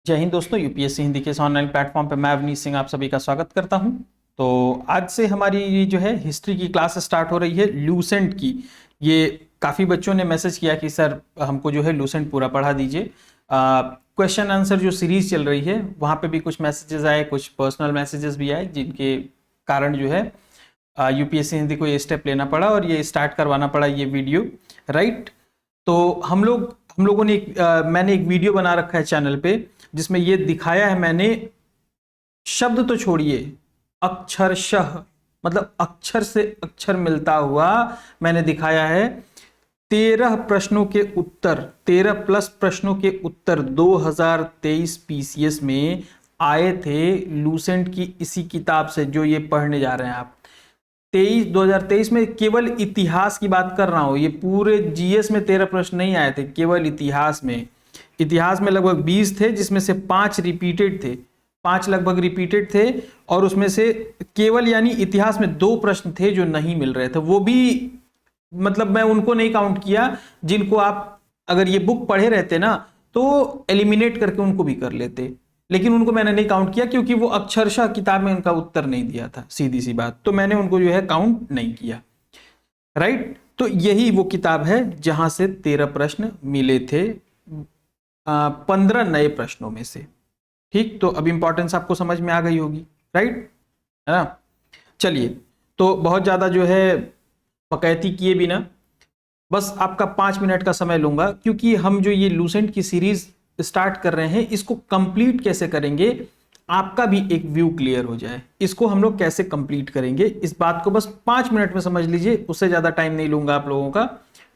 जय हिंद दोस्तों, यूपीएससी हिंदी के इस ऑनलाइन प्लेटफॉर्म पे मैं अवनीश सिंह आप सभी का स्वागत करता हूं। तो आज से हमारी ये जो है हिस्ट्री की क्लास स्टार्ट हो रही है लूसेंट की। ये काफ़ी बच्चों ने मैसेज किया कि सर हमको जो है लूसेंट पूरा पढ़ा दीजिए। क्वेश्चन आंसर जो सीरीज चल रही है वहाँ पे भी कुछ मैसेजेस आए, कुछ पर्सनल मैसेजेस भी आए, जिनके कारण जो है यूपीएससी हिंदी को ये स्टेप लेना पड़ा और ये स्टार्ट करवाना पड़ा ये वीडियो, राइट। तो हम लोगों ने मैंने एक वीडियो बना रखा है चैनल पे जिसमें ये दिखाया है मैंने, शब्द तो छोड़िए, अक्षरशः मतलब अक्षर से अक्षर मिलता हुआ मैंने दिखाया है। 13 प्रश्नों के उत्तर, 13 प्लस प्रश्नों के उत्तर 2023 पीसीएस में आए थे लूसेंट की इसी किताब से जो ये पढ़ने जा रहे हैं आप। 2023 में केवल इतिहास की बात कर रहा हूं, ये पूरे जीएस में 13 प्रश्न नहीं आए थे, केवल इतिहास में लगभग 20 थे, जिसमें से 5 रिपीटेड थे, 5 लगभग रिपीटेड थे। और उसमें से केवल यानी इतिहास में 2 प्रश्न थे जो नहीं मिल रहे थे, वो भी मतलब मैं उनको नहीं काउंट किया जिनको आप अगर ये बुक पढ़े रहते ना तो एलिमिनेट करके उनको भी कर लेते, लेकिन उनको मैंने नहीं काउंट किया क्योंकि वो अक्षरशः किताब में उनका उत्तर नहीं दिया था, सीधी सी बात, तो मैंने उनको जो है काउंट नहीं किया, राइट। तो यही वो किताब है जहां से 13 प्रश्न मिले थे 15 नए प्रश्नों में से, ठीक। तो अब इंपॉर्टेंस आपको समझ में आ गई होगी, राइट, है ना। चलिए, तो बहुत ज्यादा जो है बकैती किए बिना बस आपका 5 मिनट का समय लूंगा, क्योंकि हम जो ये लूसेंट की सीरीज स्टार्ट कर रहे हैं इसको कंप्लीट कैसे करेंगे, आपका भी एक व्यू क्लियर हो जाए। इसको हम लोग कैसे कंप्लीट करेंगे इस बात को बस 5 मिनट में समझ लीजिए, उससे ज्यादा टाइम नहीं लूंगा आप लोगों का,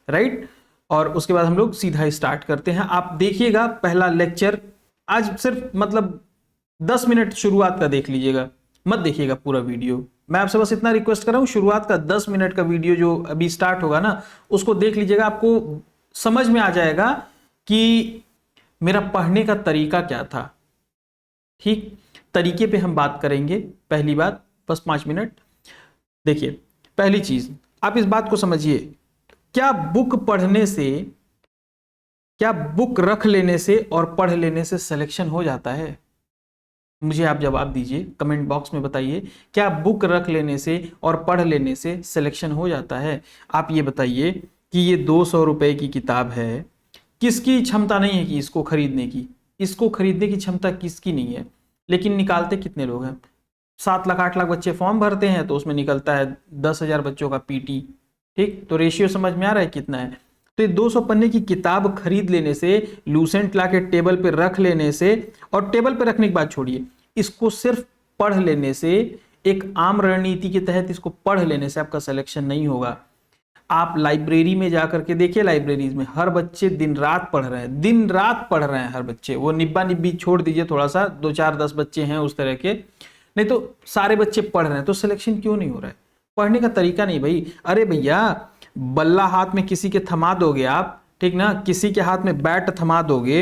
राइट। और उसके बाद हम लोग सीधा स्टार्ट करते हैं। आप देखिएगा पहला लेक्चर आज सिर्फ मतलब 10 मिनट शुरुआत का देख लीजिएगा, मत देखिएगा पूरा वीडियो। मैं आपसे बस इतना रिक्वेस्ट कर रहा हूं, शुरुआत का 10 मिनट का वीडियो जो अभी स्टार्ट होगा ना उसको देख लीजिएगा, आपको समझ में आ जाएगा कि मेरा पढ़ने का तरीका क्या था, ठीक। तरीके पे हम बात करेंगे। पहली बात, बस 5 मिनट देखिए। पहली चीज आप इस बात को समझिए, क्या बुक पढ़ने से, क्या बुक रख लेने से और पढ़ लेने से सिलेक्शन हो जाता है? मुझे आप जवाब दीजिए, कमेंट बॉक्स में बताइए, क्या बुक रख लेने से और पढ़ लेने से सिलेक्शन हो जाता है? आप ये बताइए कि ये 200 रुपए की किताब है, किसकी क्षमता नहीं है कि इसको खरीदने की, इसको खरीदने की क्षमता किसकी नहीं है, लेकिन निकालते कितने लोग हैं? 7 लाख 8 लाख बच्चे फॉर्म भरते हैं तो उसमें निकलता है 10,000 बच्चों का पीटी, ठीक। तो रेशियो समझ में आ रहा है कितना है। तो ये 200 पन्ने की किताब खरीद लेने से, लूसेंट ला के टेबल पे रख लेने से, और टेबल पे रखने की बात छोड़िए, इसको सिर्फ पढ़ लेने से, एक आम रणनीति के तहत इसको पढ़ लेने से आपका सिलेक्शन नहीं होगा। आप लाइब्रेरी में जाकर के देखिए, लाइब्रेरीज में हर बच्चे दिन रात पढ़ रहे हैं, दिन रात पढ़ रहे हैं हर बच्चे। वो निब्बा निब्बी छोड़ दीजिए, थोड़ा सा 2 4 10 बच्चे हैं उस तरह के, नहीं तो सारे बच्चे पढ़ रहे हैं। तो सिलेक्शन क्यों नहीं हो रहा है? पढ़ने का तरीका नहीं भाई। अरे भैया, बल्ला हाथ में किसी के थमा दोगे आप, ठीक ना, किसी के हाथ में बैट थमा दोगे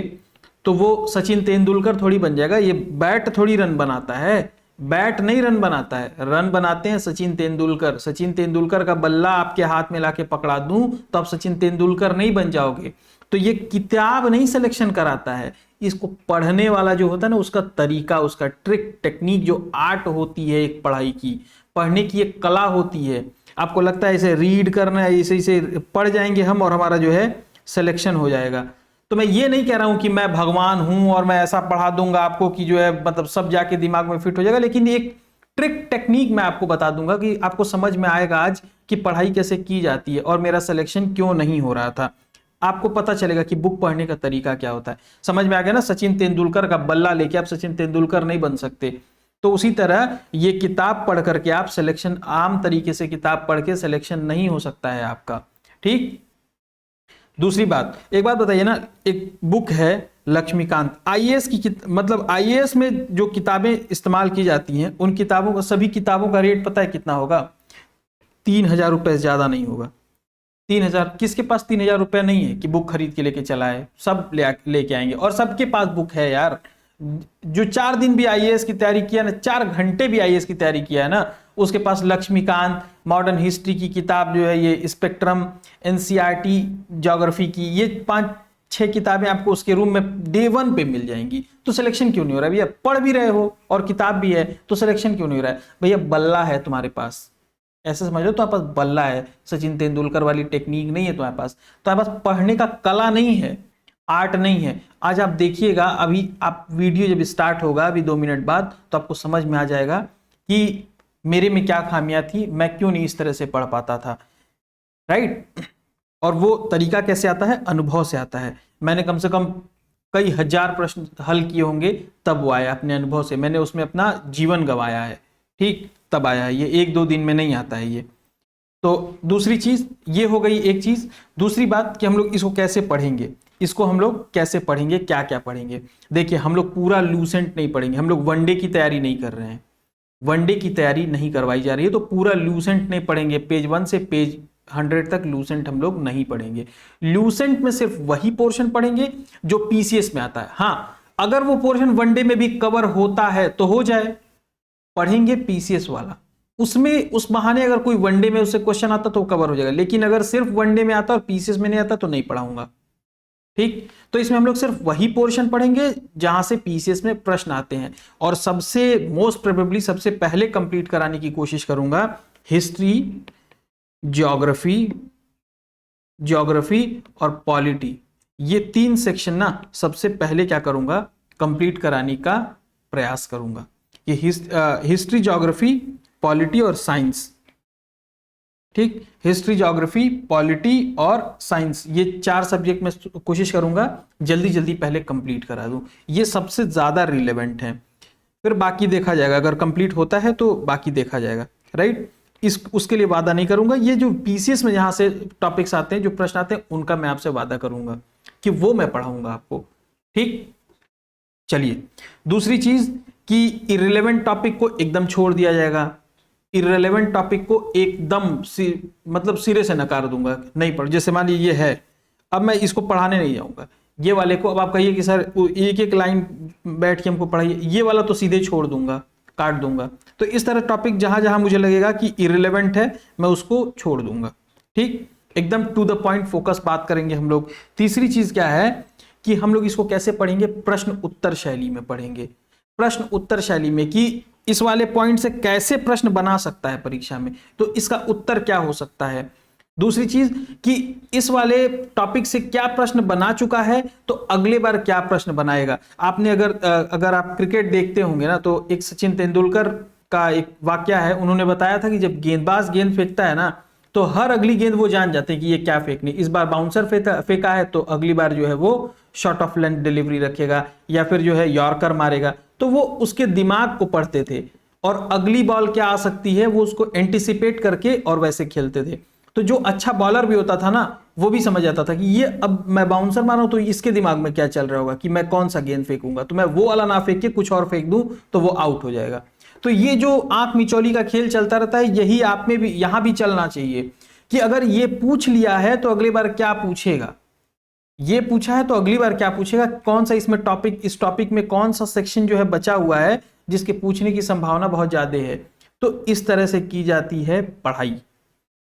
तो वो सचिन तेंदुलकर थोड़ी बन जाएगा। ये बैट थोड़ी रन बनाता है, बैट नहीं रन बनाता है, रन बनाते हैं सचिन तेंदुलकर। सचिन तेंदुलकर का बल्ला आपके हाथ में लाके पकड़ा दूं तो आप सचिन तेंदुलकर नहीं बन जाओगे। तो ये किताब नहीं सिलेक्शन कराता है, इसको पढ़ने वाला जो होता है ना, उसका तरीका, उसका ट्रिक टेक्निक, जो आर्ट होती है एक पढ़ाई की, पढ़ने की एक कला होती है। आपको लगता है इसे रीड करना है, इसे इसे पढ़ जाएंगे हम और हमारा जो है सिलेक्शन हो जाएगा। तो मैं ये नहीं कह रहा हूं कि मैं भगवान हूं और मैं ऐसा पढ़ा दूंगा आपको कि जो है मतलब सब जाके दिमाग में फिट हो जाएगा, लेकिन एक ट्रिक टेक्निक मैं आपको बता दूंगा कि आपको समझ में आएगा आज कि पढ़ाई कैसे की जाती है और मेरा सिलेक्शन क्यों नहीं हो रहा था। आपको पता चलेगा कि बुक पढ़ने का तरीका क्या होता है। समझ में आ गया ना, सचिन तेंदुलकर का बल्ला लेके आप सचिन तेंदुलकर नहीं बन सकते। तो उसी तरह ये किताब पढ़ करके आप सिलेक्शन, आम तरीके से किताब पढ़ के सिलेक्शन नहीं हो सकता है आपका, ठीक। दूसरी बात, एक बात बताइए ना, एक बुक है लक्ष्मीकांत, आईएएस की मतलब आईएएस में जो किताबें इस्तेमाल की जाती हैं उन किताबों का, सभी किताबों का रेट पता है कितना होगा? 3,000 रुपए से ज्यादा नहीं होगा। 3,000, किसके पास 3,000 रुपए नहीं है कि बुक खरीद के लेके चला है? सब लेके आएंगे और सबके पास बुक है यार। जो 4 दिन भी आईएएस की तैयारी किया ना, 4 घंटे भी आईएएस की तैयारी किया है ना, उसके पास लक्ष्मीकांत, मॉडर्न हिस्ट्री की किताब जो है, ये स्पेक्ट्रम, एनसीईआरटी ज्योग्राफी की, ये 5 6 किताबें आपको उसके रूम में डे 1 पे मिल जाएंगी, तो सिलेक्शन क्यों नहीं हो रहा है भैया? पढ़ भी रहे हो और किताब भी है, तो सिलेक्शन क्यों नहीं हो रहा है भैया? बल्ला है तुम्हारे पास, ऐसे समझ लो तुम्हारे पास बल्ला है, सचिन तेंदुलकर वाली टेक्निक नहीं है तुम्हारे पास, तुम्हारे पास पढ़ने का कला नहीं है, आर्ट नहीं है। आज आप देखिएगा, अभी आप वीडियो जब स्टार्ट होगा अभी 2 मिनट बाद, तो आपको समझ में आ जाएगा कि मेरे में क्या खामियां थी, मैं क्यों नहीं इस तरह से पढ़ पाता था, राइट। और वो तरीका कैसे आता है? अनुभव से आता है। मैंने कम से कम कई हजार प्रश्न हल किए होंगे, तब वो आया अपने अनुभव से, मैंने उसमें अपना जीवन गंवाया है, ठीक, तब आया है ये, 1-2 दिन में नहीं आता है ये। तो दूसरी चीज ये हो गई एक चीज। दूसरी बात कि हम लोग इसको कैसे पढ़ेंगे, इसको हम लोग कैसे पढ़ेंगे, क्या क्या पढ़ेंगे। देखिए हम लोग पूरा लूसेंट नहीं पढ़ेंगे, हम लोग वनडे की तैयारी नहीं कर रहे हैं, वनडे की तैयारी नहीं करवाई जा रही है, तो पूरा लूसेंट नहीं पढ़ेंगे, पेज 1 से पेज 100 तक लूसेंट हम लोग नहीं पढ़ेंगे। लूसेंट में सिर्फ वही पोर्शन पढ़ेंगे जो पीसीएस में आता है। हाँ, अगर वो पोर्शन वनडे में भी कवर होता है तो हो जाए, पढ़ेंगे पीसीएस वाला, उसमें उस बहाने अगर कोई वनडे में उससे क्वेश्चन आता तो कवर हो जाएगा। लेकिन अगर सिर्फ वनडे में आता और पीसीएस में नहीं आता तो नहीं पढ़ाऊंगा, ठीक। तो इसमें हम लोग सिर्फ वही पोर्शन पढ़ेंगे जहां से पीसीएस में प्रश्न आते हैं, और सबसे मोस्ट प्रोबेबली सबसे पहले कंप्लीट कराने की कोशिश करूंगा हिस्ट्री, ज्योग्राफी और पॉलिटी। ये 3 सेक्शन ना सबसे पहले क्या करूंगा, कंप्लीट कराने का प्रयास करूंगा। ये हिस्ट्री, ज्योग्राफी, पॉलिटी और साइंस, ठीक, हिस्ट्री, ज्योग्राफी, पॉलिटी और साइंस, ये 4 सब्जेक्ट में कोशिश करूंगा जल्दी जल्दी पहले कंप्लीट करा दूं। ये सबसे ज्यादा रिलेवेंट है, फिर बाकी देखा जाएगा, अगर कंप्लीट होता है तो बाकी देखा जाएगा, राइट। उसके लिए वादा नहीं करूंगा, ये जो पीसीएस में जहां से टॉपिक्स आते हैं, जो प्रश्न आते हैं, उनका मैं आपसे वादा करूंगा कि वो मैं पढ़ाऊंगा आपको, ठीक। चलिए, दूसरी चीज कि इररिलेवेंट टॉपिक को एकदम छोड़ दिया जाएगा, इररिलेवेंट टॉपिक को एकदम मतलब सिरे से नकार दूंगा, नहीं पढ़। जैसे मान लीजिए ये है, अब मैं इसको पढ़ाने नहीं जाऊंगा, ये वाले को अब आप कहिए कि सर एक एक लाइन बैठ के हमको पढ़ाइए, ये वाला तो सीधे छोड़ दूंगा, काट दूंगा। तो इस तरह टॉपिक जहां जहां मुझे लगेगा कि इररिलेवेंट है, मैं उसको छोड़ दूंगा, ठीक। एकदम टू द पॉइंट फोकस बात करेंगे हम लोग। तीसरी चीज क्या है कि हम लोग इसको कैसे पढ़ेंगे, प्रश्न उत्तर शैली में पढ़ेंगे। प्रश्न उत्तर शैली में कि इस वाले पॉइंट से कैसे प्रश्न बना सकता है परीक्षा में, तो इसका उत्तर क्या हो सकता है। दूसरी चीज कि इस वाले टॉपिक से क्या प्रश्न बना चुका है, तो अगले बार क्या प्रश्न बनाएगा। आपने अगर आप क्रिकेट देखते होंगे ना, तो एक सचिन तेंदुलकर का एक वाक्य है, उन्होंने बताया था कि जब गेंदबाज गेंद फेंकता है ना, तो हर अगली गेंद वो जान जाते हैं कि ये क्या फेंकनी। इस बार बाउंसर फेंका है तो अगली बार जो है वो शॉर्ट ऑफ लेंथ डिलीवरी रखेगा, या फिर जो है यॉर्कर मारेगा। तो वो उसके दिमाग को पढ़ते थे, और अगली बॉल क्या आ सकती है वो उसको एंटिसिपेट करके और वैसे खेलते थे। तो जो अच्छा बॉलर भी होता था ना, वो भी समझ जाता था कि ये अब मैं बाउंसर मारूं तो इसके दिमाग में क्या चल रहा होगा कि मैं कौन सा गेंद फेंकूंगा, तो मैं वो वाला ना फेंक के कुछ और फेंक दूं तो वो आउट हो जाएगा। तो ये जो आंख मिचौली का खेल चलता रहता है, यही आप में भी, यहां भी चलना चाहिए कि अगर ये पूछ लिया है तो अगली बार क्या पूछेगा, ये पूछा है तो अगली बार क्या पूछेगा, कौन सा इसमें टॉपिक, इस टॉपिक में कौन सा सेक्शन जो है बचा हुआ है जिसके पूछने की संभावना बहुत ज्यादा है। तो इस तरह से की जाती है पढ़ाई।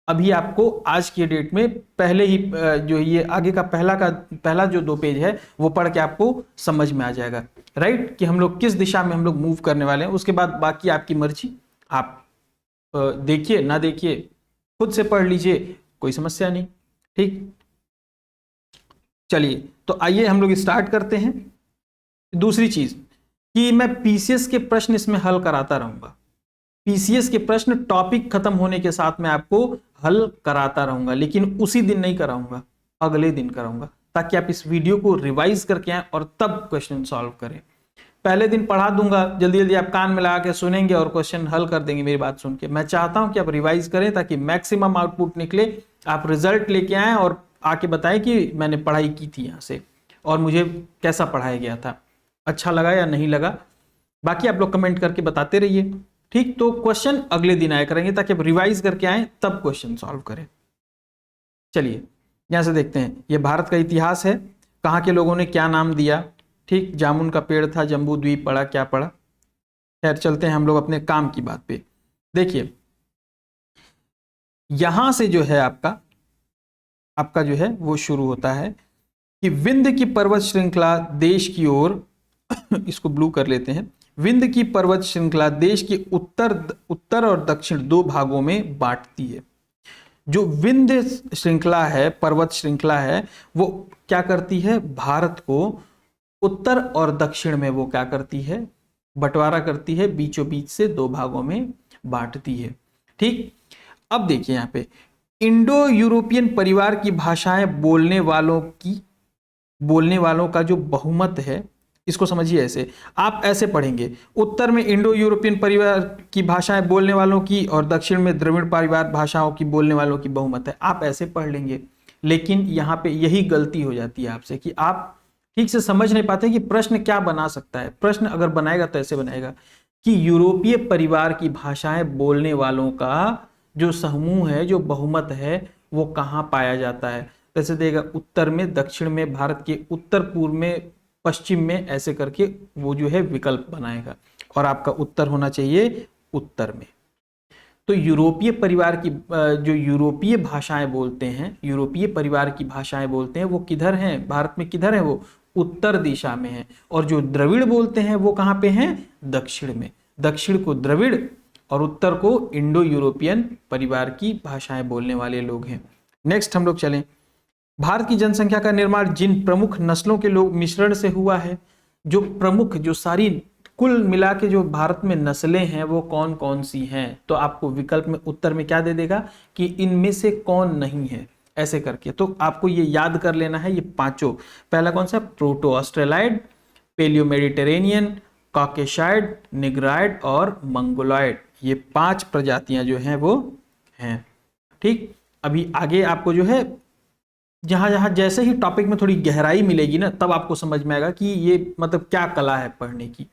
अभी आपको आज के डेट में पहले ही जो ये आगे का पहला जो 2 पेज है वो पढ़ के आपको समझ में आ जाएगा, राइट, कि हम लोग किस दिशा में हम लोग मूव करने वाले हैं। उसके बाद बाकी आपकी मर्जी, आप देखिए ना देखिए, खुद से पढ़ लीजिए, कोई समस्या नहीं, ठीक। चलिए, तो आइए हम लोग स्टार्ट करते हैं। दूसरी चीज कि मैं पीसीएस के प्रश्न इसमें हल कराता रहूंगा। पीसीएस के प्रश्न टॉपिक खत्म होने के साथ में आपको हल कराता रहूंगा, लेकिन उसी दिन नहीं कराऊंगा, अगले दिन कराऊंगा, ताकि आप इस वीडियो को रिवाइज करके आए और तब क्वेश्चन सॉल्व करें। पहले दिन पढ़ा दूंगा, जल्दी जल्दी आप कान में लगा के सुनेंगे और क्वेश्चन हल कर देंगे मेरी बात सुन के। मैं चाहता हूं कि आप रिवाइज करें ताकि मैक्सिमम आउटपुट निकले, आप रिजल्ट लेके आए और आके बताएं कि मैंने पढ़ाई की थी यहाँ से और मुझे कैसा पढ़ाया गया था, अच्छा लगा या नहीं लगा। बाकी आप लोग कमेंट करके बताते रहिए, ठीक। तो क्वेश्चन अगले दिन आया करेंगे ताकि आप रिवाइज करके आए तब क्वेश्चन सॉल्व करें। चलिए यहां से देखते हैं, ये भारत का इतिहास है, कहाँ के लोगों ने क्या नाम दिया, ठीक। जामुन का पेड़ था, जम्बू द्वीप पड़ा, क्या पड़ा। खैर चलते हैं हम लोग अपने काम की बात पे। देखिए यहां से जो है आपका जो है वो शुरू होता है कि विंध्य की पर्वत श्रृंखला देश की ओर इसको ब्लू कर लेते हैं। विंध्य की पर्वत श्रृंखला देश के उत्तर और दक्षिण दो भागों में बांटती है। जो विंध्य श्रृंखला है, पर्वत श्रृंखला है, वो क्या करती है, भारत को उत्तर और दक्षिण में वो क्या करती है, बंटवारा करती है, बीचों बीच से दो भागों में बांटती है। ठीक, अब देखिए यहाँ पे इंडो यूरोपियन परिवार की भाषाएं बोलने वालों का जो बहुमत है, इसको समझिए ऐसे, आप ऐसे पढ़ेंगे, उत्तर में इंडो यूरोपियन परिवार की भाषाएं बोलने वालों की और दक्षिण में द्रविड़ परिवार भाषाओं की बोलने वालों की बहुमत है, आप ऐसे पढ़ लेंगे। लेकिन यहाँ पे यही गलती हो जाती है आपसे कि आप ठीक से समझ नहीं पाते कि प्रश्न क्या बना सकता है। प्रश्न अगर बनाएगा तो ऐसे बनाएगा कि यूरोपीय परिवार की भाषाएं बोलने वालों का जो समूह है, जो बहुमत है, वो कहाँ पाया जाता है। जैसे देगा उत्तर में, दक्षिण में, भारत के उत्तर पूर्व में, पश्चिम में, ऐसे करके वो जो है विकल्प बनाएगा और आपका उत्तर होना चाहिए उत्तर में। तो यूरोपीय परिवार की जो यूरोपीय भाषाएं बोलते हैं, यूरोपीय परिवार की भाषाएं बोलते हैं, वो किधर हैं, भारत में किधर है, वो उत्तर दिशा में है। और जो द्रविड़ बोलते हैं वो कहाँ पे हैं, दक्षिण में। दक्षिण को द्रविड़ और उत्तर को इंडो यूरोपियन परिवार की भाषाएं बोलने वाले लोग हैं। नेक्स्ट हम लोग चलें, भारत की जनसंख्या का निर्माण जिन प्रमुख नस्लों के लोग मिश्रण से हुआ है। जो प्रमुख, जो सारी कुल मिला के जो भारत में नस्लें हैं वो कौन कौन सी हैं, तो आपको विकल्प में उत्तर में क्या दे देगा कि इनमें से कौन नहीं है, ऐसे करके। तो आपको ये याद कर लेना है, ये पांचों। पहला कौन सा, प्रोटो ऑस्ट्रेलाइड, पेलियो मेडिटेरेनियन, कॉकेशाइड, निग्राइड और मंगोलॉइड, ये 5 प्रजातियां जो हैं वो हैं। ठीक, अभी आगे आपको जो है जहां जहां जैसे ही टॉपिक में थोड़ी गहराई मिलेगी ना, तब आपको समझ में आएगा कि ये मतलब क्या कला है पढ़ने की।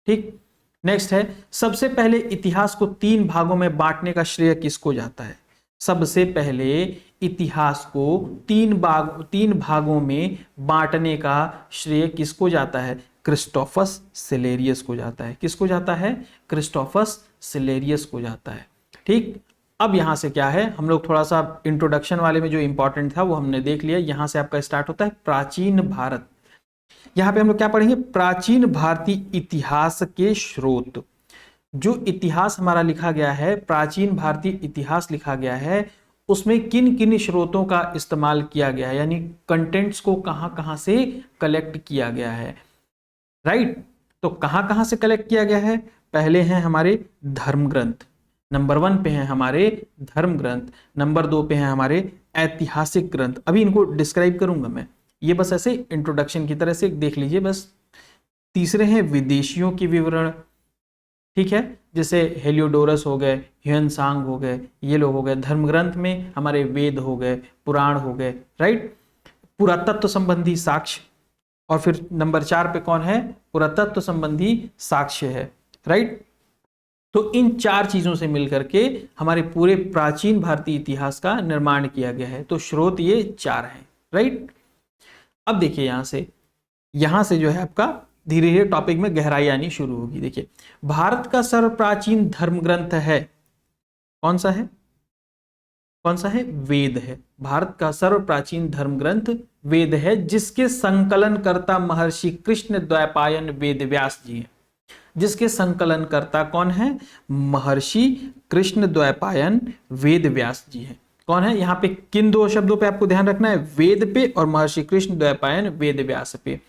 ठीक, नेक्स्ट है, सबसे पहले इतिहास को 3 भागों में बांटने का श्रेय किसको जाता है। सबसे पहले इतिहास को 3 भागों में बांटने का श्रेय किसको जाता है, क्रिस्टोफस सिलेरियस को जाता है। किसको जाता है, क्रिस्टोफस सिलेरियस को जाता है। ठीक, अब यहां से क्या है, हम लोग थोड़ा सा इंट्रोडक्शन वाले में जो इंपॉर्टेंट था वो हमने देख लिया। यहां से आपका स्टार्ट होता है प्राचीन भारत। यहां पे हम लोग क्या पढ़ेंगे, प्राचीन भारतीय इतिहास के स्रोत। जो इतिहास हमारा लिखा गया है, प्राचीन भारतीय इतिहास लिखा गया है, उसमें किन किन स्रोतों का इस्तेमाल किया गया है, यानी कंटेंट्स को कहां कहां से कलेक्ट किया गया है। राइट, तो कहां कहां से कलेक्ट किया गया है, पहले हैं हमारे धर्म ग्रंथ, नंबर 1 पे हैं हमारे धर्म ग्रंथ, नंबर 2 पे हैं हमारे ऐतिहासिक ग्रंथ। अभी इनको डिस्क्राइब करूंगा मैं, ये बस ऐसे इंट्रोडक्शन की तरह से देख लीजिए बस। तीसरे हैं विदेशियों के विवरण, ठीक है, जैसे हेलियोडोरस हो गए, ह्यूएनसांग हो गए, ये लोग हो गए। धर्म ग्रंथ में हमारे वेद हो गए, पुराण हो गए। राइट, पुरातत्व संबंधी साक्ष्य, और फिर नंबर 4 पे कौन है, पुरातत्व संबंधी साक्ष्य है। राइट, तो इन 4 चीजों से मिलकर के हमारे पूरे प्राचीन भारतीय इतिहास का निर्माण किया गया है। तो स्रोत ये 4 हैं। राइट, अब देखिए यहां से जो है आपका धीरे धीरे टॉपिक में गहराई आनी शुरू होगी। देखिए, भारत का सर्वप्राचीन धर्म ग्रंथ है, कौन सा है, कौन सा है, वेद है। भारत का सर्वप्राचीन धर्म ग्रंथ वेद है, जिसके संकलनकर्ता महर्षि कृष्ण द्वैपायन वेद व्यास जी हैं। जिसके संकलनकर्ता कौन है, महर्षि कृष्ण द्वैपायन वेद व्यास जी हैं। कौन है, यहाँ पे किन 2 शब्दों पे आपको ध्यान रखना है, वेद पे और महर्षि कृष्ण द्वैपायन वेद व्यास पे।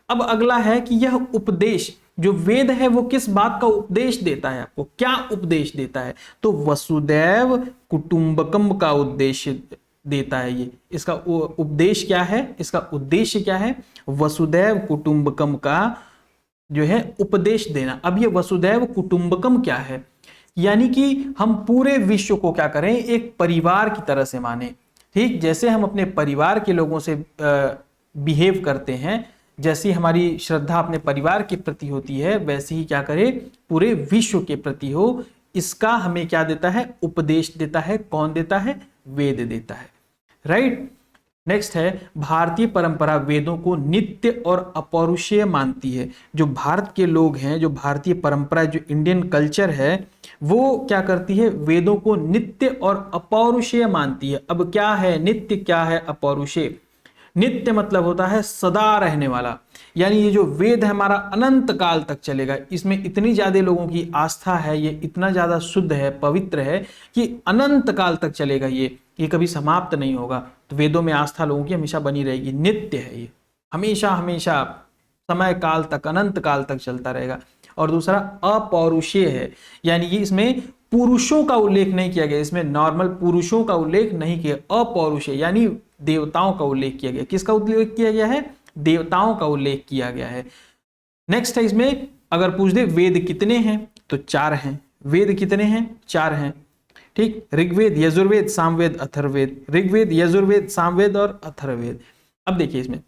अब अगला है कि यह उपदेश, जो वेद है वो किस बात का उपदेश देता है, आपको क्या उपदेश देता है, तो वसुदैव कुटुंबकम का उद्देश्य देता है। ये इसका उपदेश क्या है, इसका उद्देश्य क्या है, वसुदैव कुटुंबकम का जो है उपदेश देना। अब ये वसुदैव कुटुंबकम क्या है, यानी कि हम पूरे विश्व को क्या करें, एक परिवार की तरह से माने। ठीक, जैसे हम अपने परिवार के लोगों से बिहेव करते हैं, जैसी हमारी श्रद्धा अपने परिवार के प्रति होती है, वैसे ही क्या करें, पूरे विश्व के प्रति हो। इसका हमें क्या देता है, उपदेश देता है। कौन देता है, वेद देता है। राइट, नेक्स्ट है, भारतीय परंपरा वेदों को नित्य और अपौरुषेय मानती है। जो भारत के लोग हैं, जो भारतीय परंपरा, जो इंडियन कल्चर है, वो क्या करती है, वेदों को नित्य और अपौरुषेय मानती है। अब क्या है नित्य, क्या है अपौरुषेय। नित्य मतलब होता है सदा रहने वाला, यानी ये जो वेद है हमारा अनंत काल तक चलेगा। इसमें इतनी ज्यादा लोगों की आस्था है, ये इतना ज्यादा शुद्ध है, पवित्र है कि अनंत काल तक चलेगा, ये कभी समाप्त नहीं होगा। तो वेदों में आस्था लोगों की हमेशा बनी रहेगी, नित्य है ये, हमेशा हमेशा समय काल तक, अनंत काल तक चलता रहेगा। और दूसरा अपौरुषेय है, यानी ये इसमें पुरुषों का उल्लेख नहीं किया गया, इसमें नॉर्मल पुरुषों का उल्लेख नहीं किया, अपौरुषेय यानी देवताओं का उल्लेख किया गया। किसका उल्लेख किया गया है? देवताओं का उल्लेख किया गया है। नेक्स्ट है, इसमें अगर पूछ दे वेद कितने हैं तो 4 हैं। वेद कितने हैं? 4 हैं। ठीक, ऋग्वेद, यजुर्वेद, सामवेद, अथर्ववेद। ऋग्वेद, यजुर्वेद, सामवेद और अथर्ववेद। अब देखिए इसमें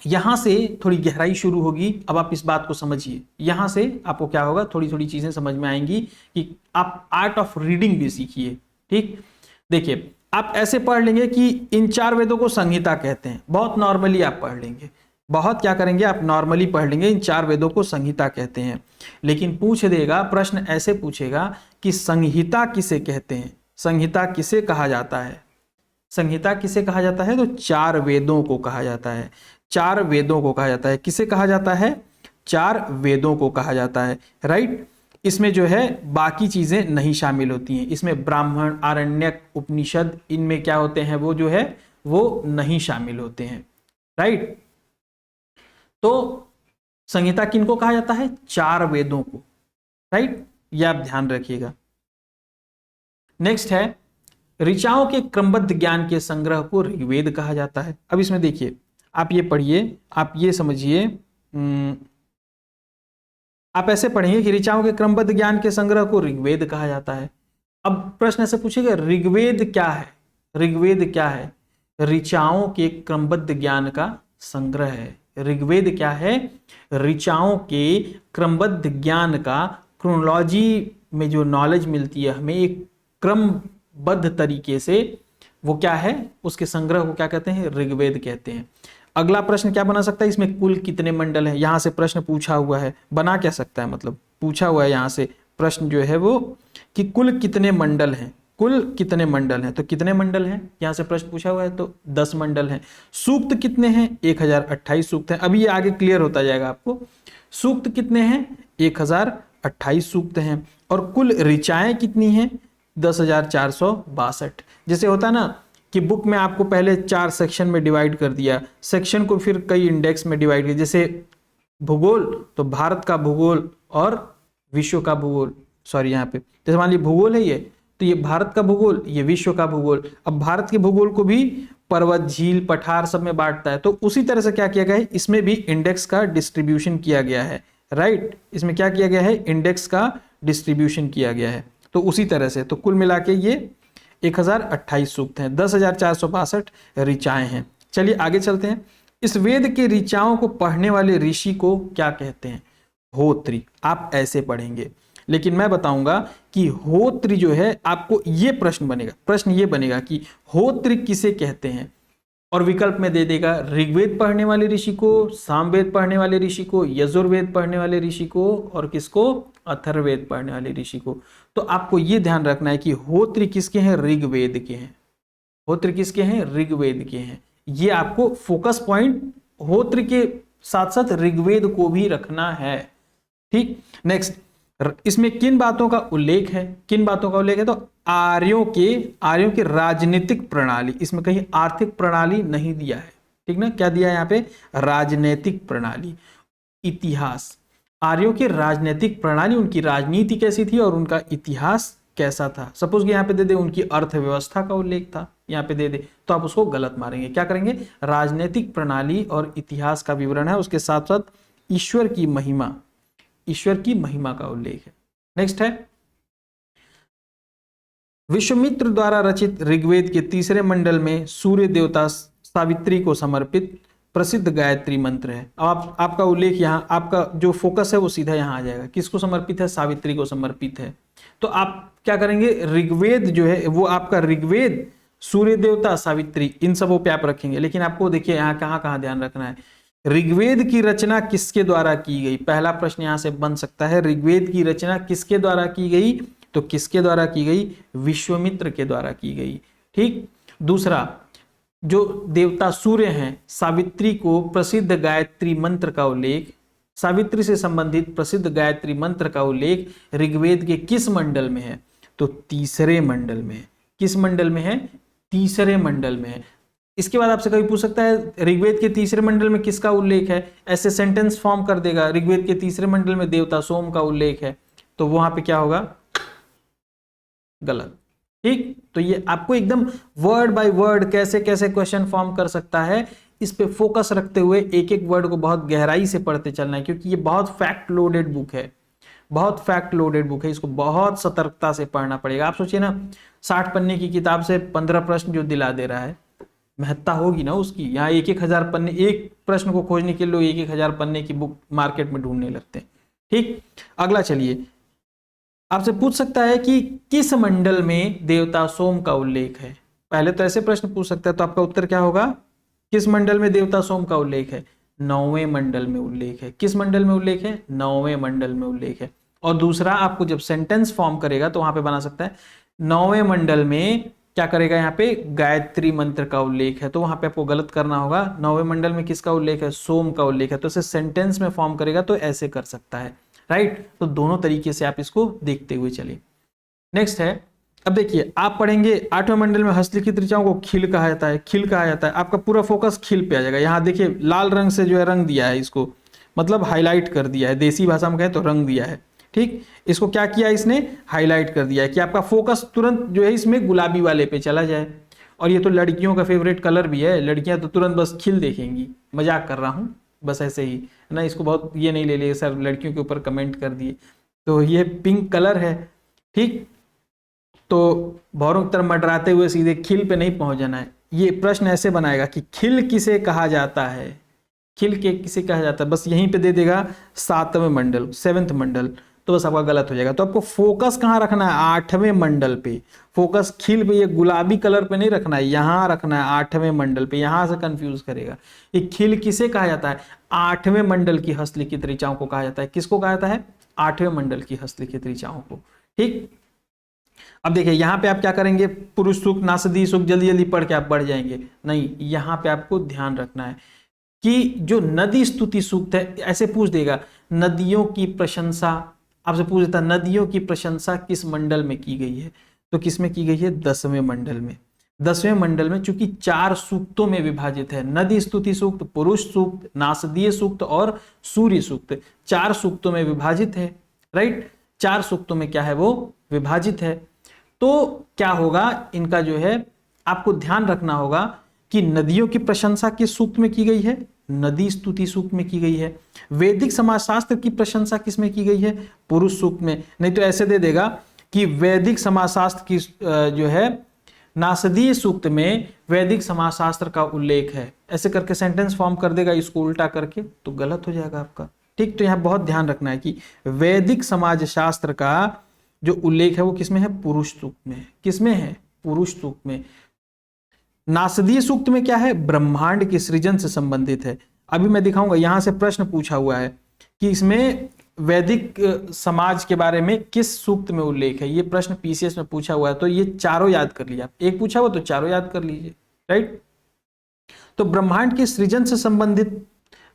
यहां से थोड़ी गहराई शुरू होगी। अब आप इस बात को समझिए, यहां से आपको क्या होगा, थोड़ी थोड़ी चीजें समझ में आएंगी कि आप आर्ट ऑफ रीडिंग भी सीखिए। ठीक, देखिए आप ऐसे पढ़ लेंगे कि इन 4 वेदों को संहिता कहते हैं, बहुत नॉर्मली आप पढ़ लेंगे, बहुत क्या करेंगे आप नॉर्मली पढ़ लेंगे, इन 4 वेदों को संहिता कहते हैं। लेकिन पूछ देगा, प्रश्न ऐसे पूछेगा कि संहिता किसे कहते हैं, संहिता किसे कहा जाता है? संहिता किसे कहा जाता है? तो 4 वेदों को कहा जाता है, 4 वेदों को कहा जाता है। किसे कहा जाता है? 4 वेदों को कहा जाता है, राइट। इसमें जो है बाकी चीजें नहीं शामिल होती हैं, इसमें ब्राह्मण, आरण्यक, उपनिषद, इनमें क्या होते हैं, वो जो है वो नहीं शामिल होते हैं, राइट। तो संहिता किनको कहा जाता है? 4 वेदों को, राइट, ये आप ध्यान रखिएगा। नेक्स्ट है, ऋचाओं के क्रमबद्ध ज्ञान के संग्रह को ऋग्वेद कहा जाता है। अब इसमें देखिए, आप ये पढ़िए, आप ये समझिए, आप ऐसे पढ़ेंगे कि ऋचाओं के क्रमबद्ध ज्ञान के संग्रह को ऋग्वेद कहा जाता है। अब प्रश्न ऐसे पूछेगा, ऋग्वेद क्या है? ऋग्वेद क्या है? ऋचाओं के क्रमबद्ध ज्ञान का संग्रह है। ऋग्वेद क्या है? ऋचाओं के क्रमबद्ध ज्ञान का, क्रोनोलॉजी में जो नॉलेज मिलती है हमें एक क्रमबद्ध तरीके से, वो क्या है, उसके संग्रह को क्या कहते हैं? ऋग्वेद कहते हैं। अगला प्रश्न क्या बना सकता है? इसमें कुल कितने मंडल हैं? यहां से प्रश्न पूछा हुआ है, बना क्या सकता है, मतलब पूछा हुआ है यहां से प्रश्न जो है वो कि कुल कितने मंडल हैं, कुल कितने मंडल हैं। तो कितने मंडल हैं यहां से प्रश्न पूछा हुआ है, तो 10 मंडल हैं। सूक्त कितने हैं? 1028 सूक्त हैं। अभी ये आगे क्लियर होता जाएगा आपको। सूक्त कितने हैं? 1028 सूक्त हैं। और कुल ऋचाएं कितनी हैं? 10,462। जैसे होता है ना कि बुक में आपको पहले 4 सेक्शन में डिवाइड कर दिया, सेक्शन को फिर कई इंडेक्स में डिवाइड किया। जैसे भूगोल, तो भारत का भूगोल और विश्व का भूगोल, सॉरी यहाँ पे जैसे मान लीजिए भूगोल है ये, तो ये भारत का भूगोल, ये विश्व का भूगोल। अब भारत के भूगोल को भी पर्वत, झील, पठार सब में बांटता है, तो उसी तरह से क्या किया गया है, इसमें भी इंडेक्स का डिस्ट्रीब्यूशन किया गया है, राइट। इसमें क्या किया गया है? इंडेक्स का डिस्ट्रीब्यूशन किया गया है। तो उसी तरह से, तो कुल मिला के ये 1028 सूक्त हैं, 10,462 ऋचाएं हैं। चलिए आगे चलते हैं। इस वेद के ऋचाओं को पढ़ने वाले ऋषि को क्या कहते हैं? होत्री। आप ऐसे पढ़ेंगे, लेकिन मैं बताऊंगा कि होत्री जो है, आपको ये प्रश्न बनेगा, प्रश्न ये बनेगा कि होत्री किसे कहते हैं, और विकल्प में दे देगा ऋग्वेद पढ़ने वाले ऋषि को, सामवेद पढ़ने वाले ऋषि को, यजुर्वेद पढ़ने वाले ऋषि को, और किसको? अथर्ववेद पढ़ने वाले ऋषि को। तो आपको ये ध्यान रखना है कि होत्री किसके हैं? ऋग्वेद के हैं। होत्री किसके हैं? ऋग्वेद के हैं। ये आपको फोकस पॉइंट होत्री के साथ साथ ऋग्वेद को भी रखना है, ठीक। नेक्स्ट, इसमें किन बातों का उल्लेख है? किन बातों का उल्लेख है? तो आर्यों के राजनीतिक प्रणाली, इसमें कहीं आर्थिक प्रणाली नहीं दिया है, ठीक ना। क्या दिया है यहाँ पे? राजनीतिक प्रणाली। इतिहास, आर्यों की राजनीतिक प्रणाली, उनकी राजनीति कैसी थी और उनका इतिहास कैसा था। सपोज कि यहाँ पे दे दे उनकी अर्थव्यवस्था का उल्लेख था, यहाँ पे दे दे, तो आप उसको गलत मारेंगे। क्या करेंगे? राजनीतिक प्रणाली और इतिहास का विवरण है, उसके साथ साथ ईश्वर की महिमा का उल्लेख है। नेक्स्ट है, विश्वामित्र द्वारा रचित ऋग्वेद के 3रे मंडल में सूर्य देवता सावित्री को समर्पित प्रसिद्ध गायत्री मंत्र है। अब आपका उल्लेख यहाँ, आपका जो फोकस है वो सीधा यहाँ आ जाएगा। किसको समर्पित है? सावित्री को समर्पित है। तो आप क्या करेंगे? ऋग्वेद जो है वो आपका ऋग्वेद, सूर्य देवता, सावित्री, इन सबों पे आप रखेंगे। लेकिन आपको देखिए यहाँ कहाँ ध्यान रखना है। ऋग्वेद की रचना किसके द्वारा की गई? पहला प्रश्न यहां से बन सकता है, ऋग्वेद की रचना किसके द्वारा की गई? तो किसके द्वारा की गई? विश्वामित्र के द्वारा की गई, ठीक। दूसरा, जो देवता सूर्य हैं, सावित्री को प्रसिद्ध गायत्री मंत्र का उल्लेख, सावित्री से संबंधित प्रसिद्ध गायत्री मंत्र का उल्लेख ऋग्वेद के किस मंडल में है? तो तीसरे मंडल में। किस मंडल में है? तीसरे मंडल में है। इसके बाद आपसे कभी पूछ सकता है ऋग्वेद के तीसरे मंडल में किसका उल्लेख है? ऐसे सेंटेंस फॉर्म कर देगा, ऋग्वेद के तीसरे मंडल में देवता सोम का उल्लेख है, तो वहां पे क्या होगा? गलत। ठीक, तो ये आपको एकदम वर्ड बाय वर्ड कैसे कैसे क्वेश्चन फॉर्म कर सकता है, इस पे फोकस रखते हुए एक एक वर्ड को बहुत गहराई से पढ़ते चलना है, क्योंकि ये बहुत फैक्ट लोडेड बुक है, बहुत फैक्ट लोडेड बुक है, इसको बहुत सतर्कता से पढ़ना पड़ेगा। आप सोचिए ना, 60 पन्ने की किताब से 15 प्रश्न जो दिला दे रहा है, महत्ता होगी ना उसकी। यहाँ 1,000 पन्ने, एक प्रश्न को खोजने के लिए लोग 1,000 पन्ने की बुक मार्केट में ढूंढने लगते हैं। ठीक, अगला चलिए, आपसे पूछ सकता है कि किस मंडल में देवता सोम का उल्लेख है? पहले तो ऐसे प्रश्न पूछ सकता है, तो आपका उत्तर क्या होगा? किस मंडल में देवता सोम का उल्लेख है? 9वें मंडल में उल्लेख है। किस मंडल में उल्लेख है? 9वें मंडल में उल्लेख है। और दूसरा, आपको जब सेंटेंस फॉर्म करेगा तो वहां पे बना सकता है 9वें मंडल में क्या करेगा? यहाँ पे गायत्री मंत्र का उल्लेख है, तो वहां पे आपको गलत करना होगा। 9वें मंडल में किसका उल्लेख है? सोम का उल्लेख है। तो इसे सेंटेंस में फॉर्म करेगा तो ऐसे कर सकता है, राइट। तो दोनों तरीके से आप इसको देखते हुए चलिए। नेक्स्ट है, अब देखिए आप पढ़ेंगे 8वें मंडल में हस्तलिखित ऋचाओं को खिल कहा जाता है। खिल कहा जाता है, आपका पूरा फोकस खिल पे आ जाएगा। यहाँ देखिए लाल रंग से जो है रंग दिया है इसको, मतलब हाईलाइट कर दिया है, देसी भाषा में कहें तो रंग दिया है। ठीक, इसको क्या किया इसने? हाईलाइट कर दिया है कि आपका फोकस तुरंत जो है इसमें गुलाबी वाले पे चला जाए। और ये तो लड़कियों का फेवरेट कलर भी है, लड़कियां तो तुरंत बस खिल देखेंगी। मजाक कर रहा हूं, बस ऐसे ही ना, इसको बहुत ये नहीं ले लिए सर, लड़कियों के ऊपर कमेंट कर दिए। तो ये पिंक कलर है। ठीक, तो भौरों की तरफ मंडराते हुए सीधे खिल पे नहीं पहुंच जाना है। ये प्रश्न ऐसे बनाएगा कि खिल किसे कहा जाता है? खिल के किसे कहा जाता है, बस यहीं पे दे देगा 7वें मंडल, 7th मंडल, तो बस आपका गलत हो जाएगा। तो आपको फोकस कहाँ रखना है? 8वें मंडल पे। फोकस खिल पे, ये गुलाबी कलर पे नहीं रखना है, यहां रखना है 8वें मंडल पे। यहां से कंफ्यूज करेगा। ये खिल किसे कहा जाता है? 8वें मंडल की हस्तलिखित ऋचाओं को कहा जाता है। किसको कहा जाता है? 8वें मंडल की हस्तलिखित ऋचाओं को। ठीक, अब देखिए यहां पे आप क्या करेंगे? पुरुष सूक्त, नासदी सूक्त जल्दी जल्दी पढ़ के आप बढ़ जाएंगे, नहीं, यहां पे आपको ध्यान रखना है कि जो नदी स्तुति सूक्त है, ऐसे पूछ देगा नदियों की प्रशंसा, आपसे पूछ देता नदियों की प्रशंसा किस मंडल में की गई है? तो किस में की गई है? 10वें मंडल में। 10वें मंडल में, चूंकि 4 सूक्तों में विभाजित है, नदी स्तुति सूक्त, पुरुष सूक्त, नासदीय सूक्त और सूर्य सूक्त, 4 सूक्तों में विभाजित है, राइट। 4 सूक्तों में क्या है? वो विभाजित है। तो क्या होगा? इनका जो है आपको ध्यान रखना होगा कि नदियों की प्रशंसा किस सूक्त में की गई है? नदी स्तुति सूक्त में की गई है। वैदिक समाजशास्त्र की प्रशंसा किस में की गई है? पुरुष सूक्त में। नहीं तो ऐसे दे देगा कि वैदिक समाजशास्त्र की जो है नासदीय सूक्त में वैदिक समाजशास्त्र का उल्लेख है, ऐसे करके सेंटेंस फॉर्म कर देगा इसको उल्टा करके, तो गलत हो जाएगा आपका। ठीक, तो यहां बहुत ध्यान रखना है कि वैदिक समाजशास्त्र का जो उल्लेख है वो किसमें है? पुरुष सूक्त में। किसमें है? पुरुष सूक्त में। नासदीय सूक्त में क्या है? ब्रह्मांड के सृजन से संबंधित है। अभी मैं दिखाऊंगा, यहां से प्रश्न पूछा हुआ है कि इसमें वैदिक समाज के बारे में किस सूक्त में उल्लेख है। ये प्रश्न पीसीएस में पूछा हुआ है, तो ये चारों याद कर लीजिए आप। एक पूछा हुआ तो चारों याद कर लीजिए, राइट। तो ब्रह्मांड के सृजन से संबंधित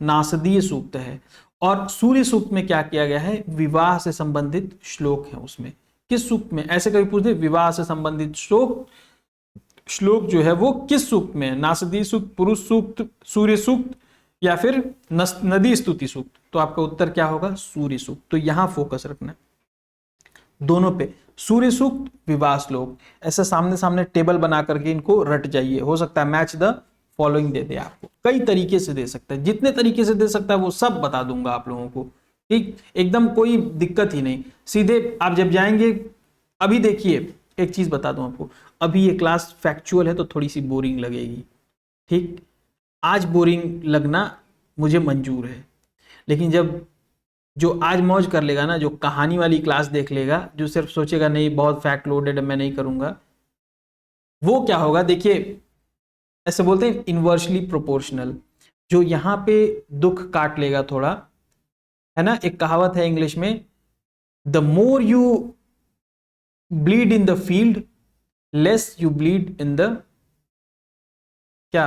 नासदीय सूक्त है। और सूर्य सूक्त में क्या किया गया है? विवाह से संबंधित श्लोक है उसमें। किस सूक्त में? ऐसे कभी पूछ दे विवाह से संबंधित श्लोक जो है वो किस सूक्त में है? नासदीय सूक्त, पुरुष सूक्त, सूर्य सूक्त या फिर नदी स्तुति सूक्त? तो आपका उत्तर क्या होगा? सूर्य सूक्त। तो यहां फोकस रखना है दोनों पे, सूर्य सूक्त, विवाह श्लोक। ऐसे सामने सामने टेबल बना करके इनको रट जाइए। हो सकता है मैच द फॉलोइंग दे दे आपको, कई तरीके से दे सकता है, जितने तरीके से दे सकता है वो सब बता दूंगा आप लोगों को। ठीक, एकदम कोई दिक्कत ही नहीं, सीधे आप जब जाएंगे। अभी देखिए एक चीज बता दूं आपको, अभी ये क्लास फैक्चुअल है तो थोड़ी सी बोरिंग लगेगी। ठीक, आज बोरिंग लगना मुझे मंजूर है, लेकिन जब जो आज मौज कर लेगा ना, जो कहानी वाली क्लास देख लेगा, जो सिर्फ सोचेगा नहीं बहुत फैक्ट लोडेड है मैं नहीं करूंगा, वो क्या होगा? देखिए ऐसे बोलते हैं इनवर्सली प्रोपोर्शनल, जो यहां पे दुख काट लेगा थोड़ा, है ना। एक कहावत है इंग्लिश में, the more you bleed in the field less you bleed in the क्या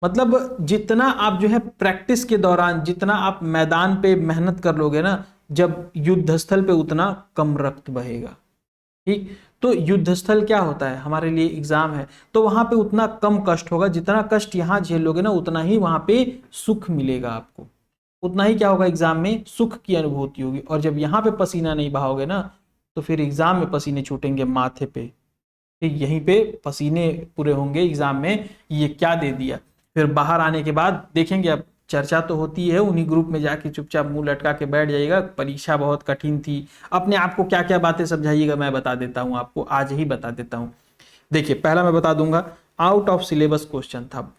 मतलब जितना आप जो है प्रैक्टिस के दौरान, जितना आप मैदान पे मेहनत कर लोगे ना, जब युद्ध स्थल पे उतना कम रक्त बहेगा। ठीक, तो युद्ध स्थल क्या होता है, हमारे लिए एग्जाम है, तो वहां पे उतना कम कष्ट होगा, जितना कष्ट यहां झेल लोगे ना उतना ही वहां पे सुख मिलेगा आपको, उतना ही क्या होगा एग्जाम में सुख की अनुभूति होगी। और जब यहाँ पे पसीना नहीं बहाओगे ना तो फिर एग्जाम में पसीने छूटेंगे माथे पे, ठीक, यहीं पे पसीने पूरे होंगे एग्जाम में, ये क्या दे दिया। फिर बाहर आने के बाद देखेंगे, अब चर्चा तो होती है, उन्हीं ग्रुप में जाके चुपचाप मुंह लटका के बैठ जाइएगा, परीक्षा बहुत कठिन थी, अपने आप को क्या क्या बातें समझाइएगा, मैं बता देता हूं आपको, आज ही बता देता हूं। देखिए पहला मैं बता दूंगा, आउट ऑफ सिलेबस क्वेश्चन था।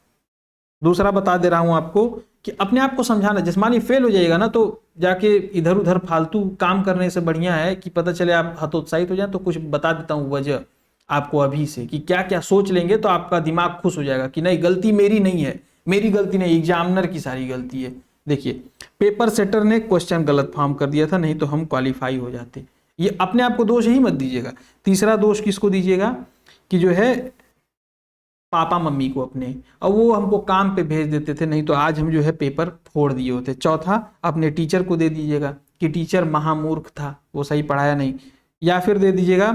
दूसरा बता दे रहा हूं आपको कि अपने आप को समझाना, जैसे मानिए फेल हो जाइएगा ना तो जाके इधर उधर फालतू काम करने से बढ़िया है कि पता चले आप हतोत्साहित हो जाए, तो कुछ बता देता हूं वजह आपको अभी से कि क्या क्या सोच लेंगे तो आपका दिमाग खुश हो जाएगा कि नहीं गलती मेरी नहीं है, मेरी गलती नहीं, एग्जामिनर की सारी गलती है। देखिए पेपर सेटर ने क्वेश्चन गलत फॉर्म कर दिया था, नहीं तो हम क्वालिफाई हो जाते। ये अपने आप को दोष ही मत दीजिएगा। तीसरा दोष किसको दीजिएगा कि जो है पापा मम्मी को अपने, और वो हमको काम पे भेज देते थे, नहीं तो आज हम जो है पेपर फोड़ दिए होते। चौथा अपने टीचर को दे दीजिएगा कि टीचर महामूर्ख था, वो सही पढ़ाया नहीं। या फिर दे दीजिएगा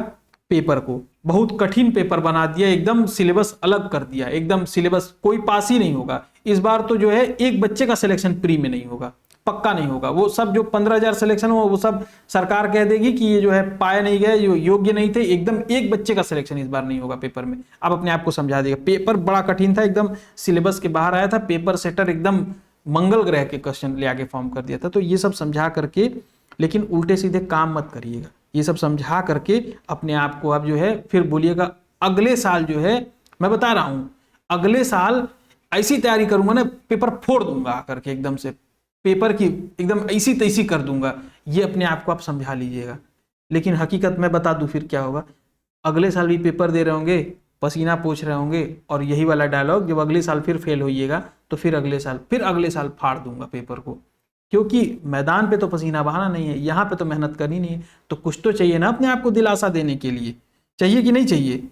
पेपर को, बहुत कठिन पेपर बना दिया, एकदम सिलेबस अलग कर दिया, एकदम सिलेबस, कोई पास ही नहीं होगा इस बार, तो जो है एक बच्चे का सिलेक्शन प्री में नहीं होगा, पक्का नहीं होगा। वो सब जो 15,000 सिलेक्शन हो वो सब सरकार कह देगी कि ये जो है पाए नहीं गए, योग्य नहीं थे, एकदम एक बच्चे का सिलेक्शन इस बार नहीं होगा पेपर में। आप अपने आप को समझा देगा, पेपर बड़ा कठिन था, एकदम सिलेबस के बाहर आया था, पेपर सेटर एकदम मंगल ग्रह के क्वेश्चन ले आके फॉर्म कर दिया था। तो ये सब समझा करके, लेकिन उल्टे सीधे काम मत करिएगा, ये सब समझा करके अपने आप को आप जो है फिर बोलिएगा अगले साल जो है, मैं बता रहा हूं अगले साल ऐसी तैयारी करूंगा ना, पेपर फोड़ दूंगा आकर के, एकदम से पेपर की एकदम ऐसी तैसी कर दूंगा, ये अपने आप को आप समझा लीजिएगा। लेकिन हकीकत में बता दूं फिर क्या होगा, अगले साल भी पेपर दे रहे होंगे, पसीना पोंछ रहे होंगे, और यही वाला डायलॉग, जब अगले साल फिर फेल होइएगा तो फिर अगले साल फाड़ दूंगा पेपर को, क्योंकि मैदान पे तो पसीना बहाना नहीं है, यहाँ पे तो मेहनत करनी नहीं है, तो कुछ तो चाहिए ना अपने आप को दिलासा देने के लिए, चाहिए कि नहीं चाहिए।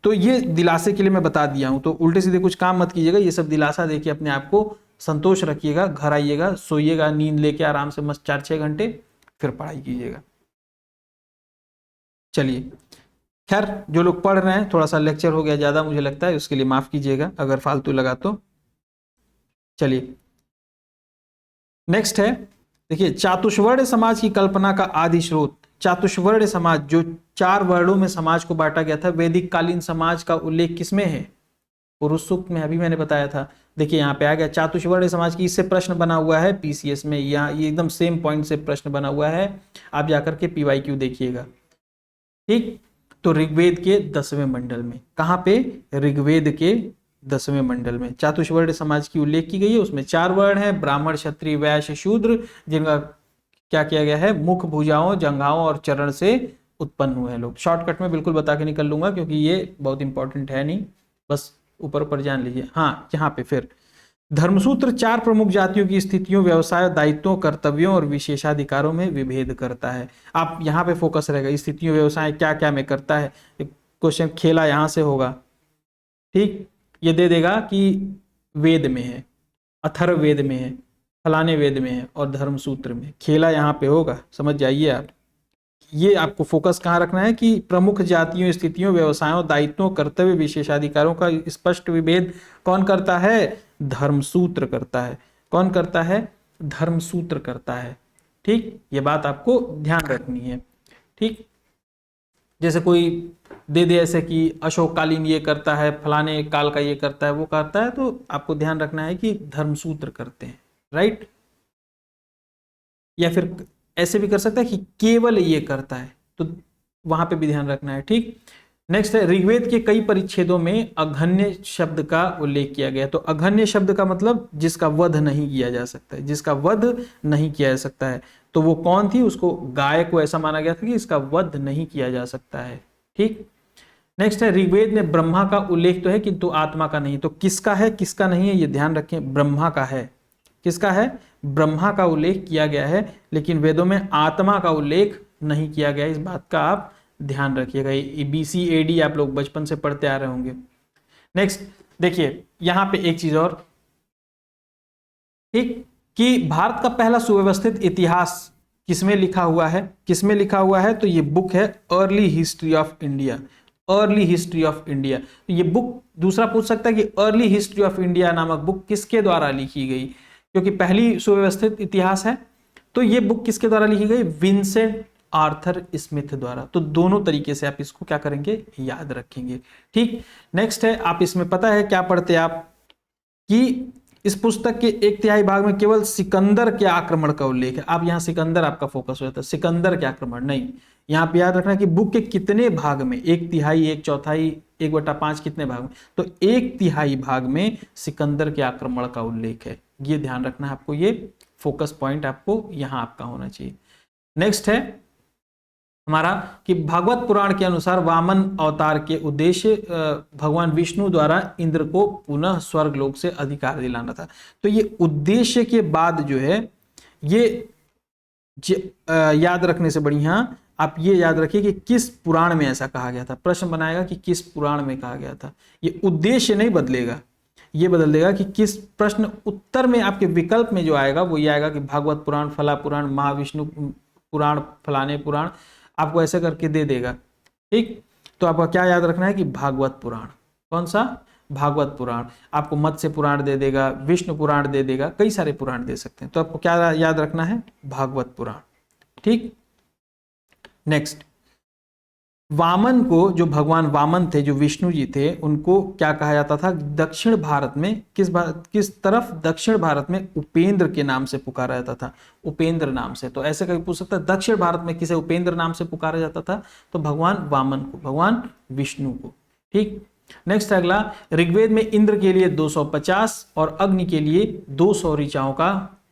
तो ये दिलासे के लिए मैं बता दिया हूं, तो उल्टे सीधे कुछ काम मत कीजिएगा, ये सब दिलासा देके अपने आप को संतोष रखिएगा, घर आइएगा, सोइएगा, नींद लेके आराम से मस्त 4-6 घंटे, फिर पढ़ाई कीजिएगा। चलिए खैर, जो लोग पढ़ रहे हैं, थोड़ा सा लेक्चर हो गया ज्यादा मुझे लगता है, उसके लिए माफ कीजिएगा अगर फालतू लगा तो। चलिए नेक्स्ट है, देखिए चातुष्वर्ण समाज की कल्पना का आदि स्रोत। चातुष्वर्ण समाज, जो 4 वर्णों में समाज को बांटा गया था, वैदिक कालीन समाज का उल्लेख किसमें है, पुरुष सूक्त में, अभी मैंने बताया था। देखिए यहाँ पे आ गया चातुष्वर्ण समाज की, इससे प्रश्न बना हुआ है पीसीएस में, यहाँ ये एकदम सेम पॉइंट से प्रश्न बना हुआ है, आप जाकर के पीवाईक्यू देखिएगा। ठीक, तो ऋग्वेद के 10वें मंडल में, कहाँ पे, ऋग्वेद के 10वें मंडल में चातुष्वर्ण समाज की उल्लेख की गई है। उसमें 4 वर्ण है, ब्राह्मण क्षत्रिय वैश्य शूद्र, जिनका क्या किया गया है, मुख भुजाओं जंघाओं और चरण से उत्पन्न हुए हैं लोग। शॉर्टकट में बिल्कुल बता के निकल लूंगा क्योंकि ये बहुत इंपॉर्टेंट है नहीं, बस ऊपर ऊपर जान लीजिए। हाँ, यहाँ पे फिर धर्मसूत्र 4 प्रमुख जातियों की स्थितियों, व्यवसाय, दायित्वों, कर्तव्यों और विशेषाधिकारों में विभेद करता है। आप यहाँ पे फोकस रहेगा, स्थितियों व्यवसाय क्या क्या में करता है। क्वेश्चन खेला यहाँ से होगा, ठीक, ये दे देगा कि वेद में है, अथर्व वेद में है, फलाने वेद में है, और धर्मसूत्र में, खेला यहाँ पे होगा, समझ जाइए आप। ये आपको फोकस कहाँ रखना है कि प्रमुख जातियों, स्थितियों, व्यवसायों, दायित्वों, कर्तव्य, विशेषाधिकारों का स्पष्ट विभेद कौन करता है, धर्मसूत्र करता है। कौन करता है, धर्मसूत्र करता है। ठीक, ये बात आपको ध्यान रखनी है। ठीक, जैसे कोई दे दे ऐसे कि अशोककालीन ये करता है, फलाने काल का ये करता है, वो करता है, तो आपको ध्यान रखना है कि धर्मसूत्र करते हैं, राइट। या फिर ऐसे भी कर सकता है कि केवल ये करता है, तो वहां पे भी ध्यान रखना है। ठीक, नेक्स्ट है, ऋग्वेद के कई परिच्छेदों में अघन्य शब्द का उल्लेख किया गया। तो अघन्य शब्द का मतलब जिसका वध नहीं किया जा सकता है, जिसका वध नहीं किया जा सकता है। तो वो कौन थी, उसको गाय को ऐसा माना गया था कि इसका वध नहीं किया जा सकता है। ठीक, नेक्स्ट है, ऋग्वेद में ब्रह्मा का उल्लेख तो है किंतु आत्मा का नहीं। तो किसका है किसका नहीं है, ये ध्यान रखें, ब्रह्मा का है। किसका है, ब्रह्मा का उल्लेख किया गया है, लेकिन वेदों में आत्मा का उल्लेख नहीं किया गया। इस बात का आप ध्यान रखिएगा। BCAD आप लोग बचपन से पढ़ते आ रहे होंगे। नेक्स्ट, देखिए यहां पे एक चीज और, ठीक, कि भारत का पहला सुव्यवस्थित इतिहास किसमें लिखा हुआ है, किसमें लिखा हुआ है, तो ये बुक है early history of India, early history of India. तो ये बुक, दूसरा पूछ सकता है कि अर्ली हिस्ट्री ऑफ इंडिया नामक बुक किसके द्वारा लिखी गई, क्योंकि पहली सुव्यवस्थित इतिहास है, तो ये बुक किसके द्वारा लिखी गई, विंसेंट आर्थर स्मिथ द्वारा। तो दोनों तरीके से आप इसको क्या करेंगे, याद रखेंगे। ठीक, नेक्स्ट है, आप इसमें पता है क्या पढ़ते आप कि इस पुस्तक के 1/3 भाग में केवल सिकंदर के आक्रमण का उल्लेख है। अब यहाँ सिकंदर आपका फोकस हो जाता है, सिकंदर के आक्रमण नहीं, यहाँ पे याद रखना कि बुक के कितने भाग में, 1/3, 1/4, 1/5 कितने भाग में, तो 1/3 भाग में सिकंदर के आक्रमण का उल्लेख है। ये ध्यान रखना है आपको, ये फोकस पॉइंट आपको यहाँ आपका होना चाहिए। नेक्स्ट है हमारा कि भागवत पुराण के अनुसार वामन अवतार के उद्देश्य भगवान विष्णु द्वारा इंद्र को पुनः स्वर्ग लोक से अधिकार दिलाना था। तो ये उद्देश्य के बाद जो है ये याद रखने से बढ़िया आप ये याद रखिए कि किस पुराण में ऐसा कहा गया था। प्रश्न बनाएगा कि किस पुराण में कहा गया था, ये उद्देश्य नहीं बदलेगा, ये बदल देगा कि किस, प्रश्न उत्तर में आपके विकल्प में जो आएगा वो ये आएगा कि भागवत पुराण, फला पुराण, महाविष्णु पुराण, फलाने पुराण, आपको ऐसे करके दे देगा। ठीक, तो आपको क्या याद रखना है कि भागवत पुराण, कौन सा, भागवत पुराण। आपको मत्स्य पुराण दे देगा, विष्णु पुराण दे देगा, कई सारे पुराण दे सकते हैं, तो आपको क्या याद रखना है, भागवत पुराण। ठीक, नेक्स्ट, वामन को, जो भगवान वामन थे, जो विष्णु जी थे, उनको क्या कहा जाता था, दक्षिण भारत में किस तरफ, दक्षिण भारत में उपेंद्र के नाम से पुकारा जाता था, उपेंद्र नाम से। तो ऐसे कभी पूछ सकता है दक्षिण भारत में किसे उपेंद्र नाम से पुकारा जाता था, तो भगवान वामन को, भगवान विष्णु को। ठीक, नेक्स्ट अगला, ऋग्वेद में इंद्र के लिए 250 और अग्नि के लिए 200 ऋचाओं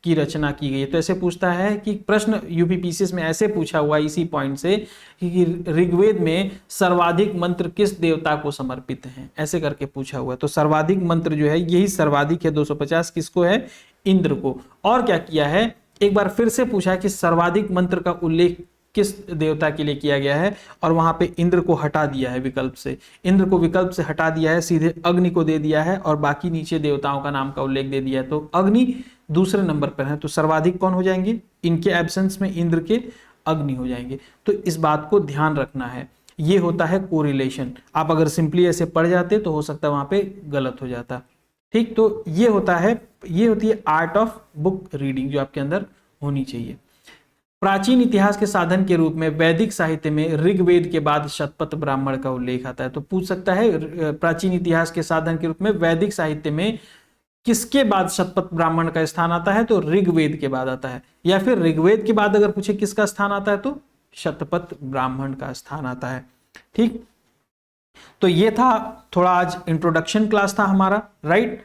की रचना की गई है। तो ऐसे पूछता है कि प्रश्न यूपीपीसीएस में ऐसे पूछा हुआ इसी पॉइंट से कि ऋग्वेद में सर्वाधिक मंत्र किस देवता को समर्पित हैं, ऐसे करके पूछा हुआ है। तो सर्वाधिक मंत्र जो है यही सर्वाधिक है, 250 किसको है, इंद्र को। और क्या किया है, एक बार फिर से पूछा है कि सर्वाधिक मंत्र का उल्लेख किस देवता के लिए किया गया है, और वहां पे इंद्र को हटा दिया है विकल्प से, इंद्र को विकल्प से हटा दिया है, सीधे अग्नि को दे दिया है, और बाकी नीचे देवताओं का नाम का उल्लेख दे दिया है। तो अग्नि दूसरे नंबर पर है, तो सर्वाधिक कौन हो जाएंगे, इनके एब्सेंस में इंद्र के अग्नि हो जाएंगे। तो इस बात को ध्यान रखना है, ये होता है कोरिलेशन। आप अगर सिंपली ऐसे पढ़ जाते तो हो सकता है वहां पे गलत हो जाता। ठीक, तो ये होता है, ये होती है आर्ट ऑफ बुक रीडिंग जो आपके अंदर होनी चाहिए। प्राचीन इतिहास के साधन के रूप में वैदिक साहित्य में ऋग्वेद के बाद शतपथ ब्राह्मण का उल्लेख आता है। तो पूछ सकता है प्राचीन इतिहास के साधन के रूप में वैदिक साहित्य में किसके बाद शतपथ ब्राह्मण का स्थान आता है, तो ऋग्वेद के बाद आता है, या फिर ऋग्वेद के बाद अगर पूछे किसका स्थान आता है तो शतपथ ब्राह्मण का स्थान आता है। ठीक, तो ये था थोड़ा आज इंट्रोडक्शन क्लास था हमारा, राइट।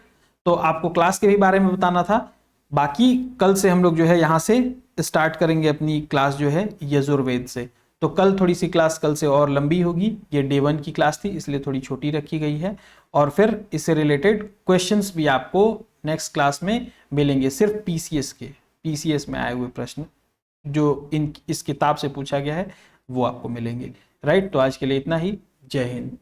तो आपको क्लास के भी बारे में बताना था। बाकी कल से हम लोग जो है यहाँ से स्टार्ट करेंगे अपनी क्लास जो है यजुर्वेद से। तो कल थोड़ी सी क्लास कल से और लंबी होगी, ये डे 1 की क्लास थी इसलिए थोड़ी छोटी रखी गई है, और फिर इससे रिलेटेड क्वेश्चंस भी आपको नेक्स्ट क्लास में मिलेंगे, सिर्फ पीसीएस में आए हुए प्रश्न जो इस किताब से पूछा गया है वो आपको मिलेंगे, राइट। तो आज के लिए इतना ही, जय हिंद।